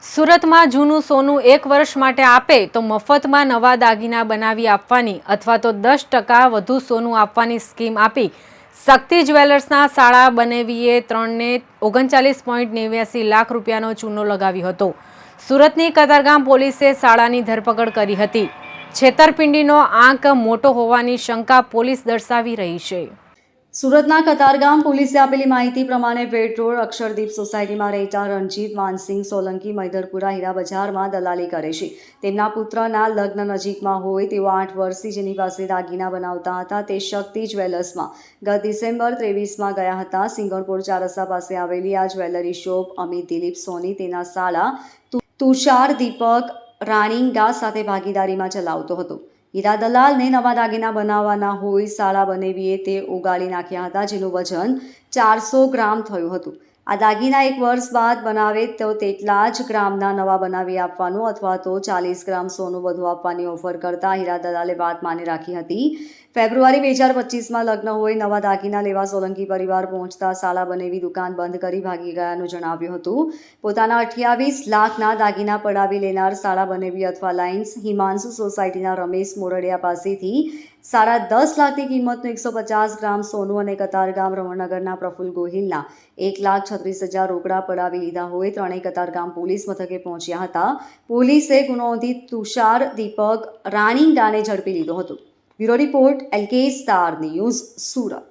સુરતમાં જૂનું સોનું 1 વર્ષ માટે આપે તો મફતમાં નવા દાગીના બનાવી આપવાની અથવા તો 10% વધુ સોનું આપવાની સ્કીમ આપી શક્તિ જ્વેલર્સના શાળા બનેવીએ 3ને 39.89 લાખ રૂપિયાનો ચૂનો લગાવ્યો હતો। સુરતની કતારગામ પોલીસે શાળાની ધરપકડ કરી હતી। છેતરપિંડીનો આંક મોટો હોવાની શંકા પોલીસ દર્શાવી રહી છે। સુરતના કતારગામ પોલીસે આપેલી માહિતી પ્રમાણે વેડ રોડ અક્ષરદીપ સોસાયટીમાં રહેતા રણજીત માનસિંહ સોલંકી મૈદરપુરા હીરા બજારમાં દલાલી કરે છે। તેમના પુત્રના લગ્ન નજીકમાં હોય તેઓ 8 વર્ષથી જેની પાસે દાગીના બનાવતા હતા તે શક્તિ જ્વેલર્સમાં ગત ડિસેમ્બર 23માં ગયા હતા। સિંગણપોર 4 રસ્તા પાસે આવેલી આ જ્વેલરી શોપ અમિત દિલીપ સોની તેના સાળા તુષાર દીપક રાણીંગા સાથે ભાગીદારીમાં ચલાવતો હતો। હીરા દલાલને નવા દાગીના બનાવવાના હોય શાળા બનેવીએ તે ઓગાળી નાખ્યા હતા, જેનું વજન 400 ગ્રામ થયું હતું। આ દાગીના 1 વર્ષ બાદ બનાવે તો તેટલા જ ગ્રામના નવા બનાવી આપવાનું અથવા તો 40 ગ્રામ સોનું વધુ આપવાની ઓફર કરતા હીરા દલાલે વાત માની રાખી હતી। ફેબ્રુઆરી 2025માં લગ્ન હોય નવા દાગીના લેવા સોલંકી પરિવાર પહોંચતા શાળા બનેવી દુકાન બંધ કરી ભાગી ગયાનું જણાવ્યું હતું। પોતાના 28 લાખના દાગીના પડાવી લેનાર શાળા બનેવી અથવા લાઇન્સ હિમાંશુ સોસાયટીના રમેશ મોરડિયા પાસેથી 10.5 લાખની કિંમતનું 150 ગ્રામ સોનું અને કતારગામ રમણનગરના પ્રફુલ્લ ગોહિલના 1,36,000 રોકડા પડાવી લીધા હોય ત્રણેય કતારગામ પોલીસ મથકે પહોંચ્યા હતા। પોલીસે ગુનો નોંધી તુષાર દીપક રાણીંગાને ઝડપી લીધો હતો। Bureau report LK star news Surat.